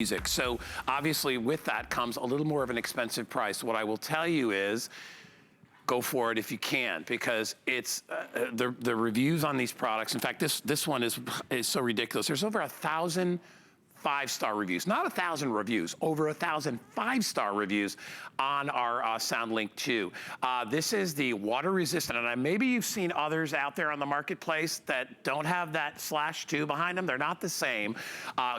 music. So obviously with that comes a little more of an expensive price. What I will tell you is, go for it if you can, because it's the reviews on these products. In fact, this one is so ridiculous. There's over 1,000 5-star reviews, not 1,000 reviews, over 1,000 5-star reviews on our SoundLink 2. This is the water resistant, and maybe you've seen others out there on the marketplace that don't have that /2 behind them. They're not the same.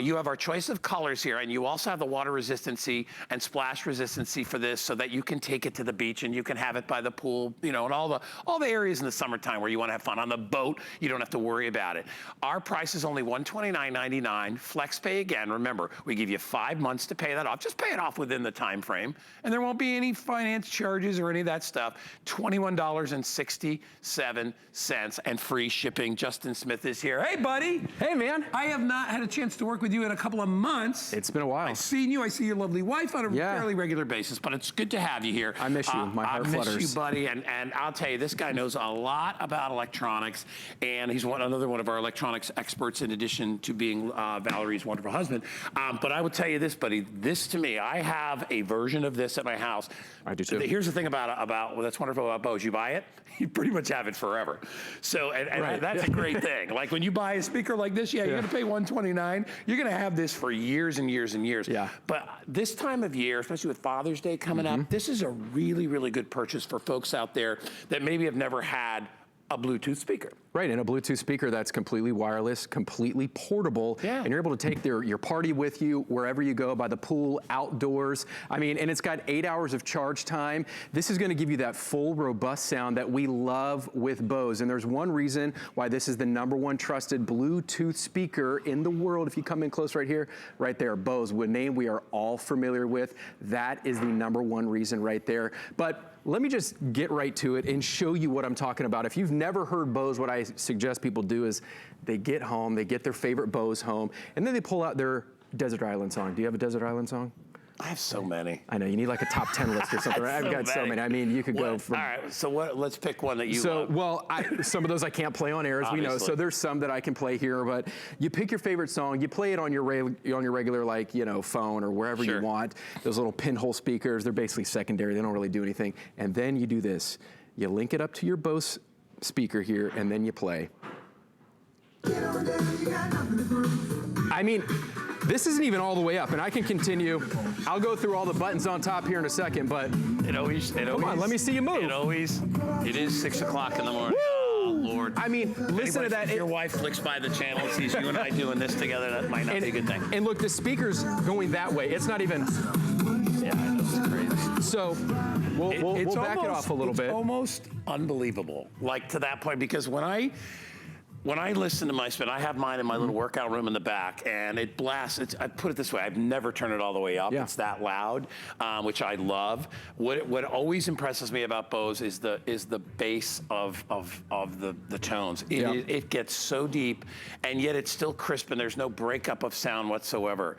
You have our choice of colors here, and you also have the water resistancy and splash resistancy for this, so that you can take it to the beach and you can have it by the pool, you know, and all the areas in the summertime where you want to have fun. On the boat, you don't have to worry about it. Our price is only $129.99. Flex pay again. Remember, we give you 5 months to pay that off. Just pay it off within the time frame, and there won't be any finance charges or any of that stuff. $21.67 and free shipping. Justin Smith is here. Hey, buddy. Hey, man. I have not had a chance to work with you in a couple of months. It's been a while. I've seen you. I see your lovely wife on a fairly regular basis, but it's good to have you here. I miss you. My heart flutters. I miss you, buddy, and I'll tell you, this guy knows a lot about electronics, and he's another one of our electronics experts, in addition to being Valerie's wonderful husband. But I will tell you this, buddy, this to me, I have a version of this at my house. I do too. Here's the thing about well, that's wonderful about Bose. You buy it, you pretty much have it forever. So, and that's a great thing. Like when you buy a speaker like this, you're gonna pay $129. You're gonna have this for years and years and years. Yeah. But this time of year, especially with Father's Day coming up, this is a really, really good purchase for folks out there that maybe have never had a Bluetooth speaker. Right, and a Bluetooth speaker that's completely wireless, completely portable, and you're able to take your party with you wherever you go, by the pool, outdoors. I mean, and it's got 8 hours of charge time. This is gonna give you that full, robust sound that we love with Bose. And there's one reason why this is the #1 trusted Bluetooth speaker in the world. If you come in close right here, right there, Bose, a name we are all familiar with. That is the #1 reason right there. But let me just get right to it and show you what I'm talking about. If you've never heard Bose, what I suggest people do is they get home, they get their favorite Bose home, and then they pull out their Desert Island song. Do you have a Desert Island song? I have so many. I know, you need like a top 10 list or something, right? I've got so many. I mean, you could go from... All right, so let's pick one that you love. Well, some of those I can't play on air, as we know, so there's some that I can play here, but you pick your favorite song, you play it on your regular, like, you know, phone or wherever you want. Those little pinhole speakers, they're basically secondary, they don't really do anything. And then you do this. You link it up to your Bose speaker here, and then you play. I mean, this isn't even all the way up, and I can continue. I'll go through all the buttons on top here in a second, but come on, let me see you move. It is 6 o'clock in the morning. Woo! Oh, Lord. I mean, listen to that. If your wife flicks by the channel and sees you and I doing this together, that might not be a good thing. And look, the speaker's going that way. It's not even... Yeah, I know, it's crazy. So we'll back it off a little bit. It's almost unbelievable, like to that point, because when I listen to my spin, I have mine in my little workout room in the back, and it blasts. I put it this way: I've never turned it all the way up. It's that loud, which I love. What always impresses me about Bose is the bass of the tones. It gets so deep, and yet it's still crisp, and there's no breakup of sound whatsoever.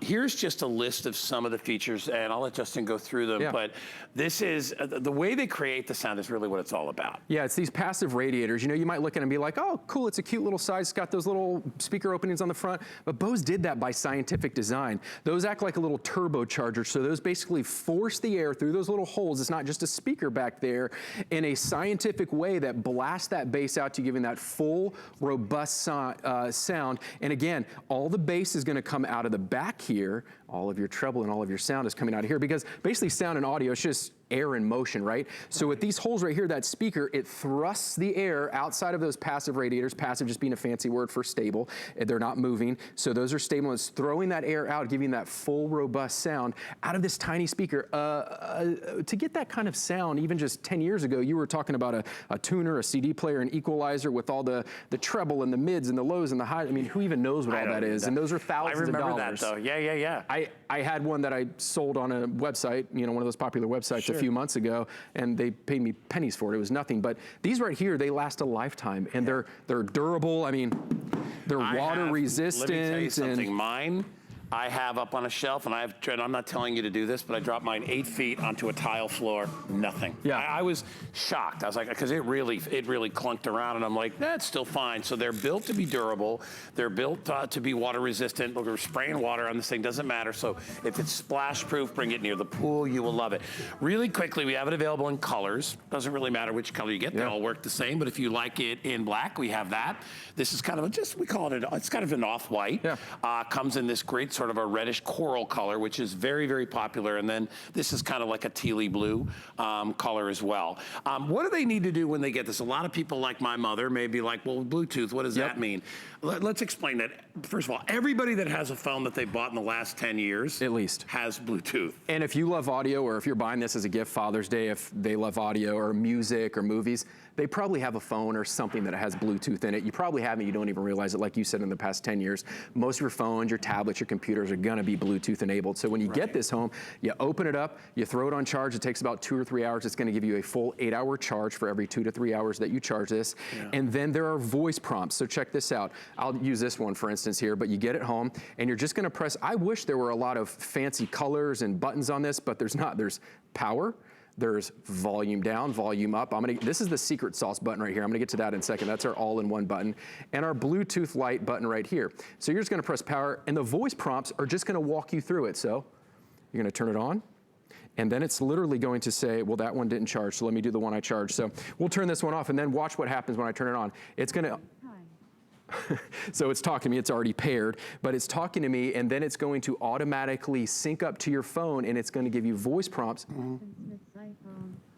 Here's just a list of some of the features, and I'll let Justin go through them. But this is the way they create the sound is really what it's all about. Yeah, it's these passive radiators. You know, you might look at it and be like, oh, cool, it's a cute little size. It's got those little speaker openings on the front. But Bose did that by scientific design. Those act like a little turbocharger. So those basically force the air through those little holes. It's not just a speaker back there, in a scientific way that blasts that bass out to giving that full, robust sound. And again, all the bass is going to come out of the back here. All of your treble and all of your sound is coming out of here, because basically sound and audio is just air in motion, right? So with these holes right here, that speaker, it thrusts the air outside of those passive radiators, passive just being a fancy word for stable. They're not moving, so those are stable. It's throwing that air out, giving that full, robust sound out of this tiny speaker. To get that kind of sound, even just 10 years ago, you were talking about a tuner, a CD player, an equalizer with all the treble and the mids and the lows and the highs. I mean, who even knows what all that is? And those are thousands of dollars. I remember that, though. Yeah. I had one that I sold on a website, you know, one of those popular websites a few months ago, and they paid me pennies for it. It was nothing. But these right here, they last a lifetime, and they're durable. I mean, they're water resistant. Let me tell you something. I have up on a shelf, and I'm not telling you to do this, but I dropped mine 8 feet onto a tile floor, nothing. Yeah. I was shocked. I was like, because it really clunked around, and I'm like, that's still fine. So they're built to be durable. They're built to be water resistant. We're spraying water on this thing, doesn't matter. So if it's splash proof, bring it near the pool, you will love it. Really quickly, we have it available in colors. Doesn't really matter which color you get, they all work the same, but if you like it in black, we have that. This is kind of we call it, it's kind of an off-white. Yeah. Comes in this great sort of a reddish coral color, which is very, very popular. And then this is kind of like a tealy blue color as well. What do they need to do when they get this? A lot of people like my mother may be like, well, Bluetooth, what does that mean? Let's explain that. First of all, everybody that has a phone that they bought in the last 10 years at least has Bluetooth. And if you love audio, or if you're buying this as a gift Father's Day, if they love audio or music or movies, they probably have a phone or something that has Bluetooth in it. You probably haven't, you don't even realize it. Like you said, in the past 10 years, most of your phones, your tablets, your computers are gonna be Bluetooth enabled. So when you get this home, you open it up, you throw it on charge. It takes about 2 or 3 hours. It's gonna give you a full 8-hour charge for every 2 to 3 hours that you charge this. And then there are voice prompts. So check this out. I'll use this one, for instance, here, but you get it home and you're just gonna press, I wish there were a lot of fancy colors and buttons on this, but there's not. There's power. There's volume down, volume up. This is the secret sauce button right here. I'm gonna get to that in a second. That's our all-in-one button. And our Bluetooth light button right here. So you're just gonna press power, and the voice prompts are just gonna walk you through it. So you're gonna turn it on, and then it's literally going to say, well, that one didn't charge, so let me do the one I charged. So we'll turn this one off, and then watch what happens when I turn it on. It's gonna, so it's talking to me, it's already paired, but it's talking to me, and then it's going to automatically sync up to your phone, and it's going to give you voice prompts.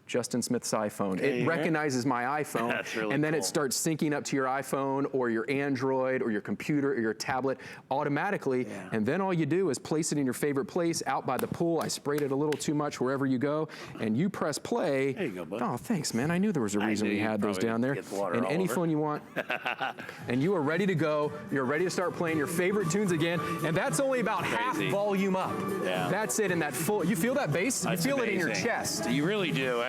Justin Smith's iPhone. It recognizes my iPhone, That's really and then cool. it starts syncing up to your iPhone or your Android or your computer or your tablet automatically, and then all you do is place it in your favorite place, out by the pool. I sprayed it a little too much wherever you go, and you press play. There you go, bud. Oh, thanks, man. I knew there was a reason we had those down there. And any phone you want, and you are ready to go. You're ready to start playing your favorite tunes again, and that's only about half volume up. That's it in that full, you feel that bass? You feel it in your chest. You really do.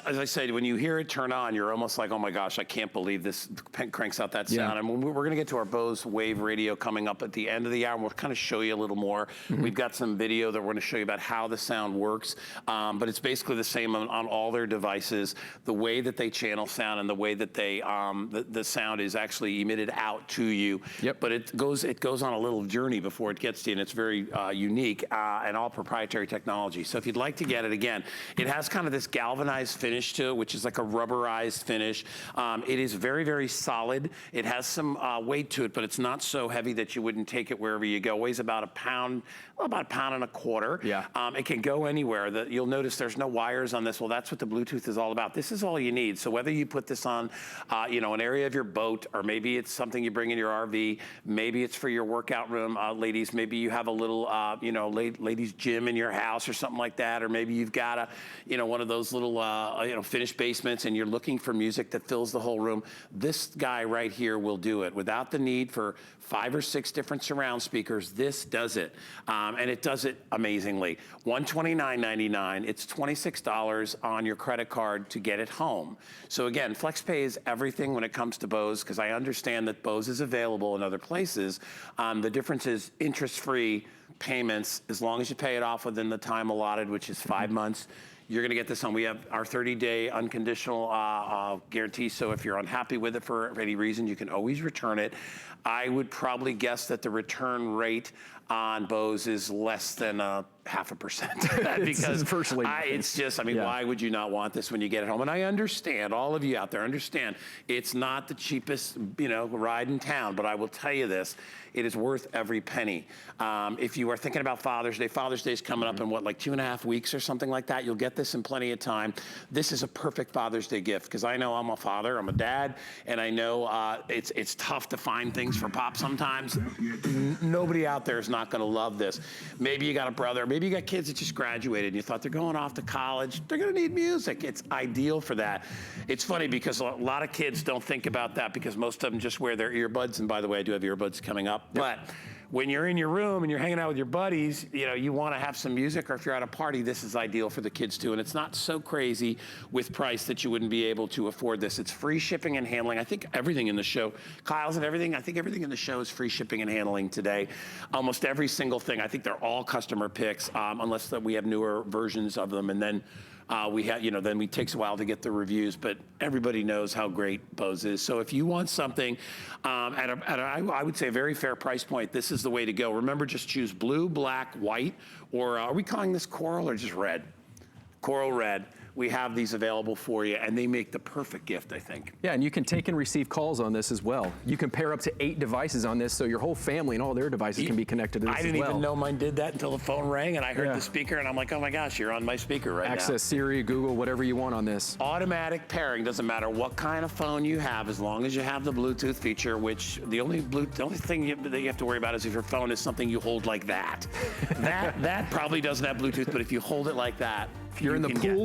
As I said, when you hear it turn on, you're almost like, oh my gosh, I can't believe this cranks out that sound. And we're going to get to our Bose Wave radio coming up at the end of the hour, and we'll kind of show you a little more. We've got some video that we're going to show you about how the sound works, but it's basically the same on all their devices. The way that they channel sound and the way that they the sound is actually emitted out to you. But it goes on a little journey before it gets to you, and it's very unique and all proprietary technology. So if you'd like to get it, again, it has kind of this galvanized finish to it, which is like a rubberized finish. It is very, very solid. It has some weight to it, but it's not so heavy that you wouldn't take it wherever you go. It weighs about a pound, well, about 1.25 pounds. It can go anywhere. You'll notice there's no wires on this. Well, that's what the Bluetooth is all about. This is all you need. So whether you put this on, an area of your boat, or maybe it's something you bring in your RV, maybe it's for your workout room, ladies. Maybe you have a little, ladies' gym in your house or something like that, or maybe you've got one of those little, finished basements, and you're looking for music that fills the whole room. This guy right here will do it without the need for 5 or 6 different surround speakers. This does it, and it does it amazingly. $129.99. It's $26 on your credit card to get it home. So again, FlexPay is everything when it comes to Bose, because I understand that Bose is available in other places. The difference is interest-free payments as long as you pay it off within the time allotted, which is 5 months. You're going to get this on. We have our 30-day unconditional guarantee, so if you're unhappy with it for any reason, you can always return it. I would probably guess that the return rate on Bose is less than 0.5%. Because it's virtually it's just, why would you not want this when you get it home? And I understand, all of you out there understand, it's not the cheapest, ride in town, but I will tell you this, it is worth every penny. If you are thinking about Father's Day is coming up in like 2.5 weeks or something like that. You'll get this in plenty of time. This is a perfect Father's Day gift, because I know I'm a father, I'm a dad, and I know it's tough to find things for Pop sometimes. Nobody out there is not gonna love this. Maybe you got a brother, maybe you got kids that just graduated and you thought they're going off to college, they're gonna need music. It's ideal for that. It's funny because a lot of kids don't think about that, because most of them just wear their earbuds, and by the way, I do have earbuds coming up, but when you're in your room and you're hanging out with your buddies, you know, you want to have some music, or if you're at a party, this is ideal for the kids too. And it's not so crazy with price that you wouldn't be able to afford this. It's free shipping and handling. I think everything in the show, Kyle's and everything, I think everything in the show is free shipping and handling today. Almost every single thing. I think they're all customer picks, unless that we have newer versions of them. And then we have, you know, then it takes a while to get the reviews, but everybody knows how great Bose is. So if you want something at I would say a very fair price point, this is the way to go. Remember, just choose blue, black, white, or are we calling this coral or just red? Coral red. We have these available for you, and they make the perfect gift, I think. Yeah, and you can take and receive calls on this as well. You can pair up to 8 devices on this, so your whole family and all their devices can be connected to this as well. I didn't even know mine did that until the phone rang, and I heard the speaker, and I'm like, oh my gosh, you're on my speaker right now. Access Siri, Google, whatever you want on this. Automatic pairing, doesn't matter what kind of phone you have, as long as you have the Bluetooth feature, which the only thing that you have to worry about is if your phone is something you hold like that. That probably doesn't have Bluetooth, but if you hold it like that, If you're in the pool,